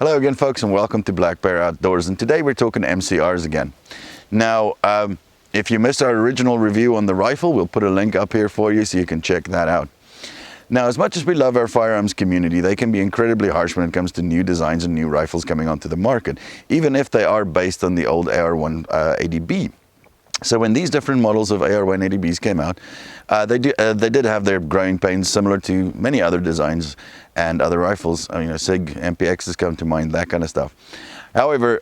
Hello again, folks, and welcome to Black Bear Outdoors. And today we're talking MCRs again. Now, if you missed our original review on the rifle, we'll put a link up here for you so you can check that out. Now, as much as we love our firearms community, they can be incredibly harsh when it comes to new designs and new rifles coming onto the market, even if they are based on the old AR-180B. So when these different models of AR-180Bs came out, they did have their growing pains similar to many other designs and other rifles. SIG, MPX has come to mind, that kind of stuff. However,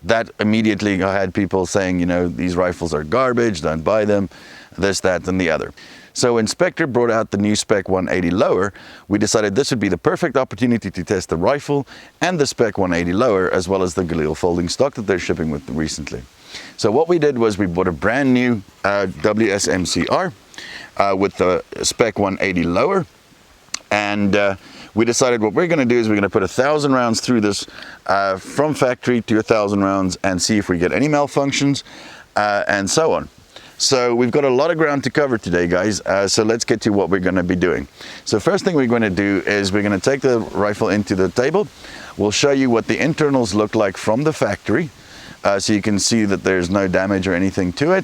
that immediately had people saying, these rifles are garbage, don't buy them, this, that, and the other. So when Spectre brought out the new Spec 180 lower, we decided this would be the perfect opportunity to test the rifle and the Spec 180 lower, as well as the Galil folding stock that they're shipping with recently. So what we did was we bought a brand new WS MCR with the Spec 180 lower, and we decided what we're going to do is we're going to put 1,000 rounds through this from factory to 1,000 rounds and see if we get any malfunctions and so on. So we've got a lot of ground to cover today, guys, so let's get to what we're going to be doing. So first thing we're going to do is we're going to take the rifle into the table. We'll show you what the internals look like from the factory, so you can see that there's no damage or anything to it.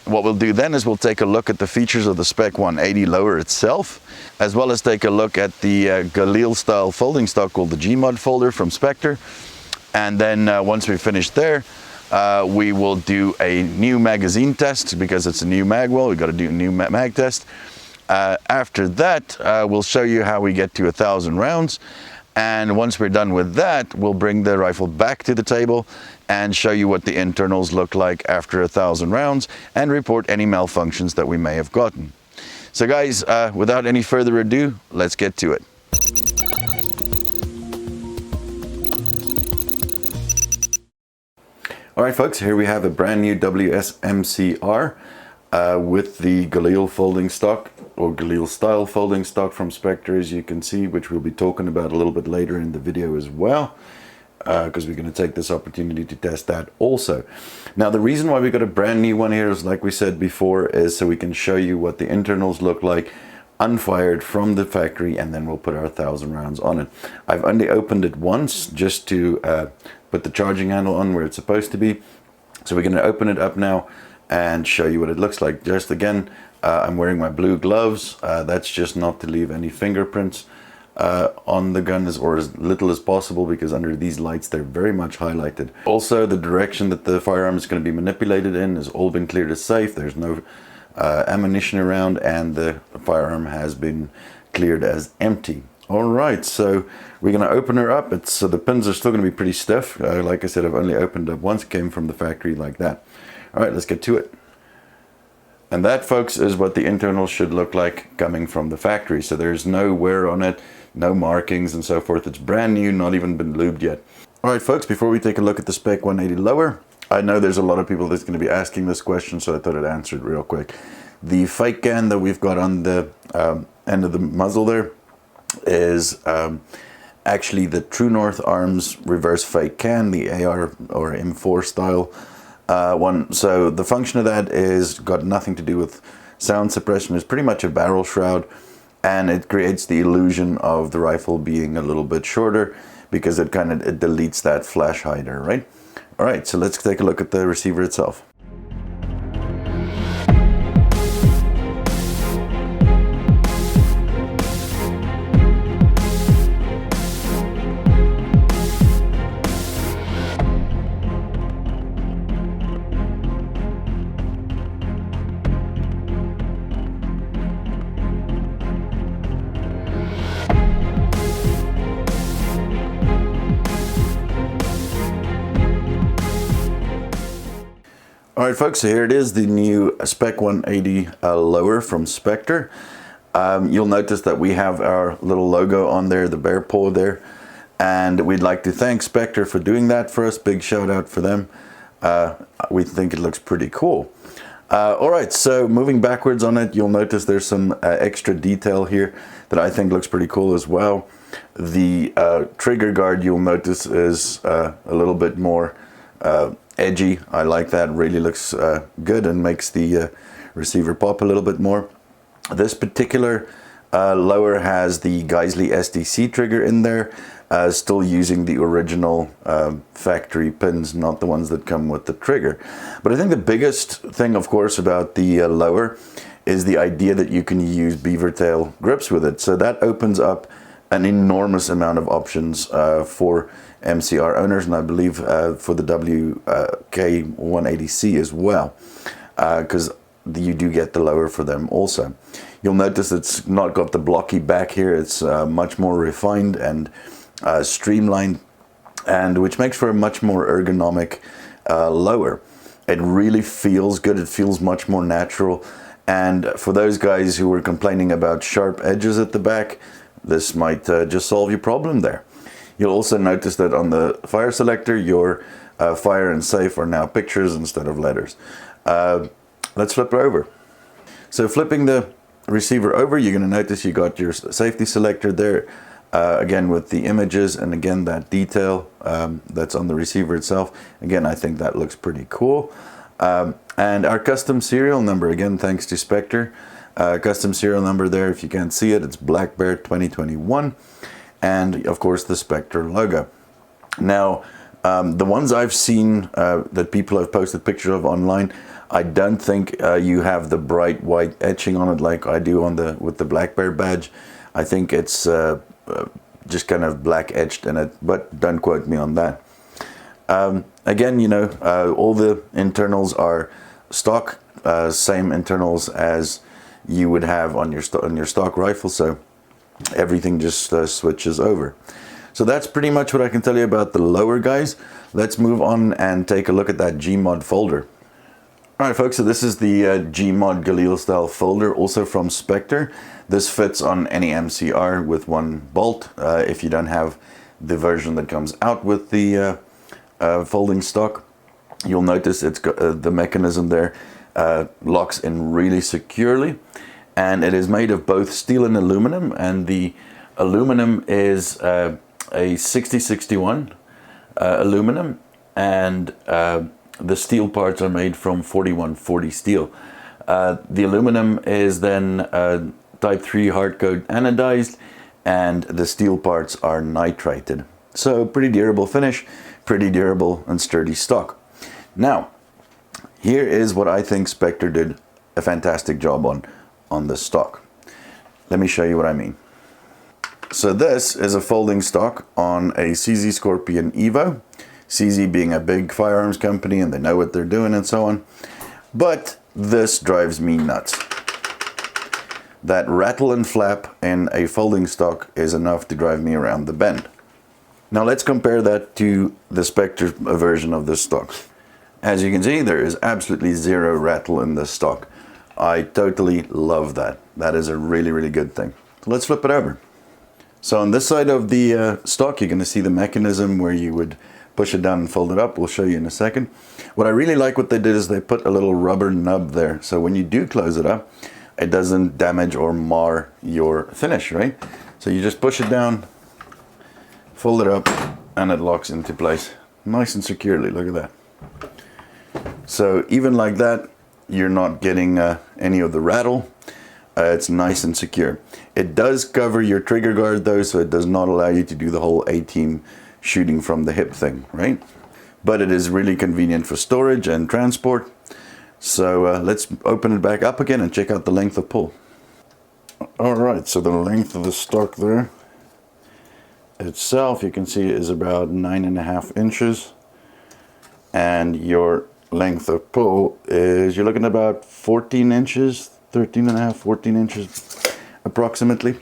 What we'll do then is we'll take a look at the features of the Spec 180 lower itself, as well as take a look at the Galil style folding stock called the Gmod folder from Spectre. And then once we finish there, we will do a new magazine test because it's a new mag well. We've got to do a new mag test. After that, we'll show you how we get to 1,000 rounds. And once we're done with that, we'll bring the rifle back to the table and show you what the internals look like after 1,000 rounds and report any malfunctions that we may have gotten. So guys, without any further ado, let's get to it. All right, folks, here we have a brand new WS MCR with the Galil folding stock, or Galil style folding stock from Spectre, as you can see, which we'll be talking about a little bit later in the video as well, because we're going to take this opportunity to test that also. Now, the reason why we got a brand new one here is, like we said before, is so we can show you what the internals look like unfired from the factory, and then we'll put our 1,000 rounds on it. I've only opened it once just to put the charging handle on where it's supposed to be. So we're going to open it up now and show you what it looks like. Just again, I'm wearing my blue gloves. That's just not to leave any fingerprints on the gun, or as little as possible, because under these lights they're very much highlighted. Also, the direction that the firearm is going to be manipulated in has all been cleared as safe. There's no ammunition around, and the firearm has been cleared as empty. All right, so we're going to open her up. So the pins are still going to be pretty stiff. Like I said, I've only opened up once, came from the factory like that. All right, let's get to it. And that, folks, is what the internals should look like coming from the factory. So there's no wear on it, no markings and so forth. It's brand new, not even been lubed yet. All right, folks, before we take a look at the Spec 180 lower, I know there's a lot of people that's going to be asking this question, so I thought I'd answer it real quick. The fake can that we've got on the end of the muzzle there is actually the True North Arms reverse fake can, the AR or M4 style one. So the function of that is got nothing to do with sound suppression. It's pretty much a barrel shroud, and it creates the illusion of the rifle being a little bit shorter because it deletes that flash hider, right? All right, so let's take a look at the receiver itself. All right, folks, so here it is, the new Spec 180 lower from Spectre. You'll notice that we have our little logo on there, the bear paw there, and we'd like to thank Spectre for doing that for us. Big shout out for them. We think it looks pretty cool. All right, so moving backwards on it, you'll notice there's some extra detail here that I think looks pretty cool as well. The trigger guard, you'll notice, is a little bit more edgy. I like that. Really looks good and makes the receiver pop a little bit more. This particular Lower has the Geisley SDC trigger in there, still using the original factory pins, not the ones that come with the trigger. But I think the biggest thing, of course, about the lower is the idea that you can use beaver tail grips with it. So that opens up an enormous amount of options for MCR owners, and I believe for the WK180C as well, because you do get the lower for them also. You'll notice it's not got the blocky back here. It's much more refined and streamlined, and which makes for a much more ergonomic lower. It really feels good. It feels much more natural. And for those guys who were complaining about sharp edges at the back, this might just solve your problem there. You'll also notice that on the fire selector, your fire and safe are now pictures instead of letters. Let's flip it over. So flipping the receiver over, you're going to notice you got your safety selector there, again with the images, and again that detail that's on the receiver itself. Again, I think that looks pretty cool. And our custom serial number, again thanks to Spectre, custom serial number there, if you can't see it, it's Black Bear 2021, and of course the Spectre logo. Now the ones I've seen that people have posted pictures of online, I don't think you have the bright white etching on it like I do on with the Black Bear badge. I think it's just kind of black etched in it, but don't quote me on that. Again, you know, all the internals are stock, same internals as you would have on your stock rifle, so everything just switches over. So that's pretty much what I can tell you about the lower, guys. Let's move on and take a look at that Gmod folder. All right, folks, so this is the Gmod Galil style folder, also from Spectre. This fits on any MCR with one bolt. If you don't have the version that comes out with the folding stock, you'll notice it's got the mechanism there locks in really securely, and it is made of both steel and aluminum, and the aluminum is a 6061 aluminum, and the steel parts are made from 4140 steel. The aluminum is then type 3 hard coat anodized, and the steel parts are nitrated. So pretty durable finish, pretty durable and sturdy stock. Now, here is what I think Spectre did a fantastic job on the stock. Let me show you what I mean. So this is a folding stock on a CZ Scorpion Evo. CZ being a big firearms company, and they know what they're doing and so on. But this drives me nuts. That rattle and flap in a folding stock is enough to drive me around the bend. Now let's compare that to the Spectre version of this stock. As you can see, there is absolutely zero rattle in this stock. I totally love that. That is a really, really good thing. So let's flip it over. So on this side of the stock, you're going to see the mechanism where you would push it down and fold it up. We'll show you in a second. What I really like what they did is they put a little rubber nub there. So when you do close it up, it doesn't damage or mar your finish, right? So you just push it down, fold it up, and it locks into place nice and securely. Look at that. So even like that, you're not getting any of the rattle. It's nice and secure. It does cover your trigger guard though, so it does not allow you to do the whole A-team shooting from the hip thing, right? But it is really convenient for storage and transport. So let's open it back up again and check out the length of pull. All right, so the length of the stock there itself, you can see, is about 9.5 inches. And your length of pull is, you're looking at about 14 inches, 13.5, 14 inches approximately.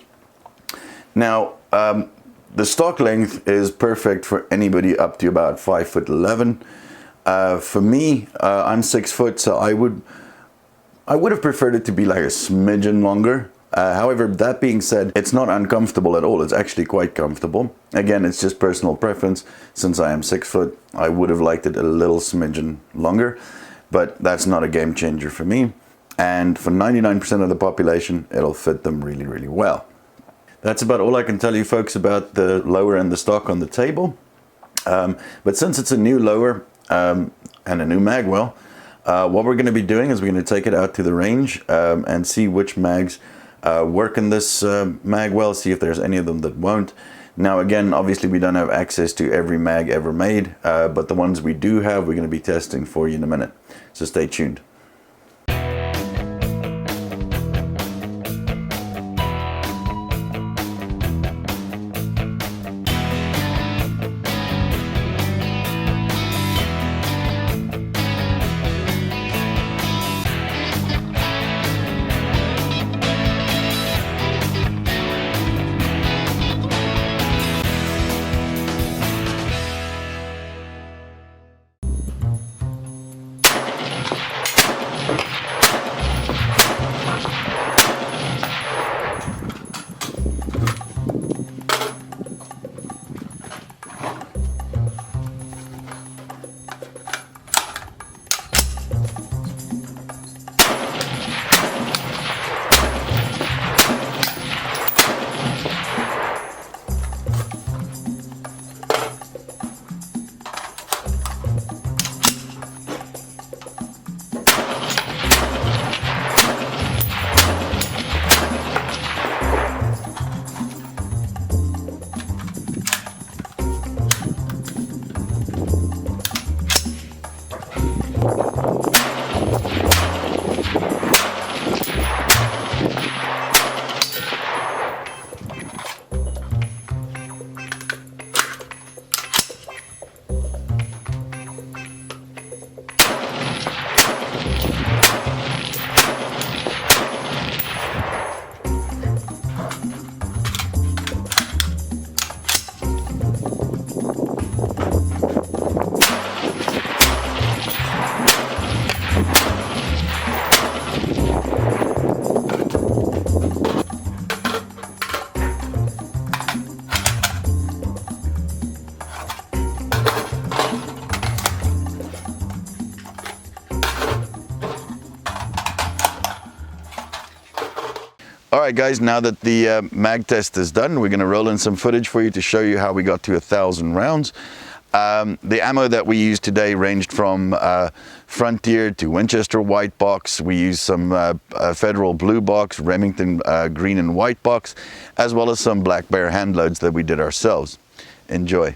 Now, the stock length is perfect for anybody up to about 5'11". For me, I'm 6 foot, so I would have preferred it to be like a smidgen longer. However, that being said, it's not uncomfortable at all. It's actually quite comfortable. Again, it's just personal preference. Since I am 6 foot, I would have liked it a little smidgen longer, but that's not a game changer for me. And for 99% of the population, it'll fit them really, really well. That's about all I can tell you folks about the lower and the stock on the table. But since it's a new lower and a new mag well, what we're going to be doing is we're going to take it out to the range and see which mags work in this mag well, see if there's any of them that won't. Now again, obviously we don't have access to every mag ever made, but the ones we do have, we're going to be testing for you in a minute. So stay tuned. Alright guys, now that the mag test is done, we're going to roll in some footage for you to show you how we got to 1,000 rounds. The ammo that we used today ranged from Frontier to Winchester white box. We used some Federal blue box, Remington green and white box, as well as some Black Bear hand loads that we did ourselves. Enjoy.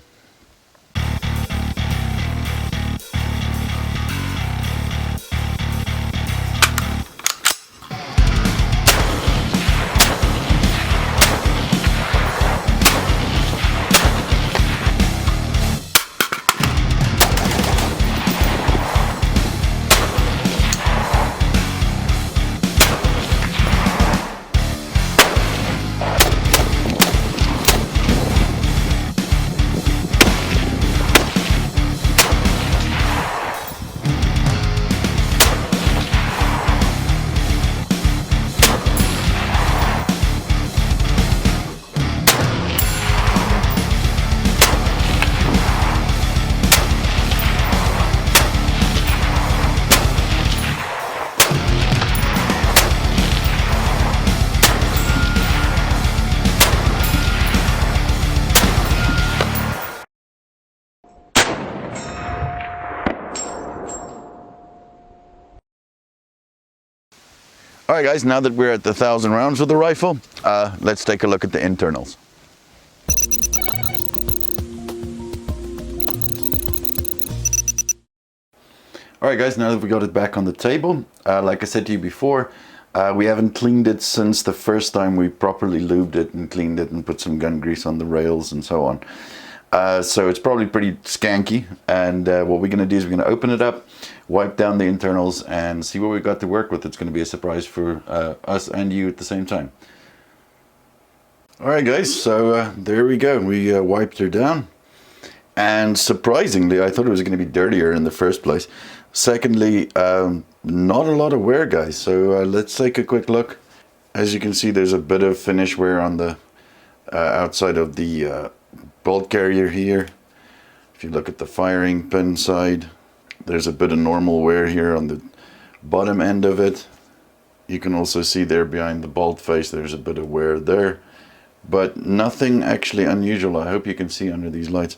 Alright guys, now that we're at the 1,000 rounds with the rifle, let's take a look at the internals. Alright guys, now that we got it back on the table, like I said to you before, we haven't cleaned it since the first time we properly lubed it and cleaned it and put some gun grease on the rails and so on. So it's probably pretty skanky, and what we're going to do is we're going to open it up, wipe down the internals and see what we've got to work with. It's going to be a surprise for us and you at the same time. Alright guys, so there we go. We wiped her down, and surprisingly I thought it was going to be dirtier in the first place. Secondly, not a lot of wear guys, so let's take a quick look. As you can see, there's a bit of finish wear on the outside of the bolt carrier here. If you look at the firing pin side, there's a bit of normal wear here on the bottom end of it. You can also see there behind the bolt face there's a bit of wear there, but nothing actually unusual. I hope you can see under these lights.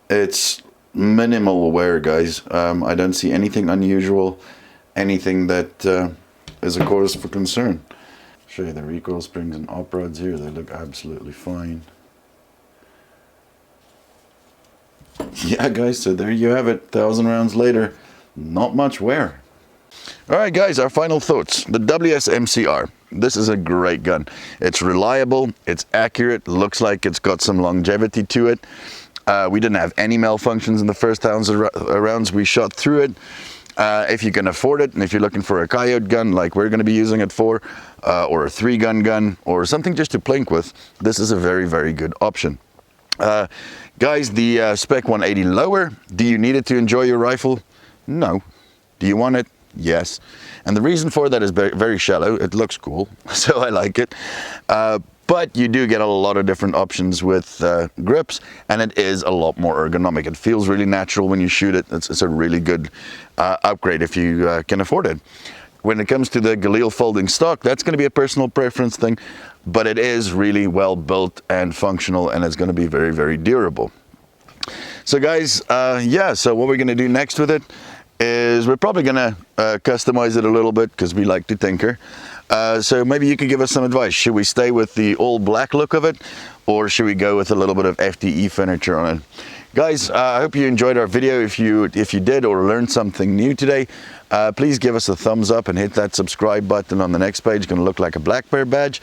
It's minimal wear guys. I don't see anything unusual, anything that is a cause for concern. Show you the recoil springs and op rods here. They look absolutely fine. Yeah guys, so there you have it. 1,000 rounds later, not much wear. Alright guys, our final thoughts. The WS MCR. This is a great gun. It's reliable, it's accurate, looks like it's got some longevity to it. We didn't have any malfunctions in the first 1,000 rounds we shot through it. If you can afford it, and if you're looking for a coyote gun like we're going to be using it for, or a 3-gun gun, or something just to plink with, this is a very, very good option. Guys, the Spec 180 lower, do you need it to enjoy your rifle? No. Do you want it? Yes. And the reason for that is very shallow. It looks cool, so I like it. But you do get a lot of different options with grips, and it is a lot more ergonomic. It feels really natural when you shoot it. It's a really good upgrade if you can afford it. When it comes to the Galil folding stock, that's going to be a personal preference thing, but it is really well built and functional, and it's going to be very, very durable. So guys, yeah, so what we're going to do next with it is we're probably going to customize it a little bit because we like to tinker. So maybe you could give us some advice. Should we stay with the all black look of it, or should we go with a little bit of FDE furniture on it? Guys, I hope you enjoyed our video. If you did or learned something new today, please give us a thumbs up and hit that subscribe button on the next page. It's going to look like a black bear badge,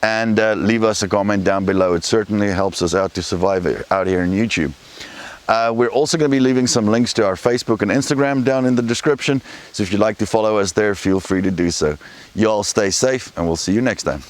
and leave us a comment down below. It certainly helps us out to survive out here in YouTube. We're also going to be leaving some links to our Facebook and Instagram down in the description. So if you'd like to follow us there, feel free to do so. You all stay safe, and we'll see you next time.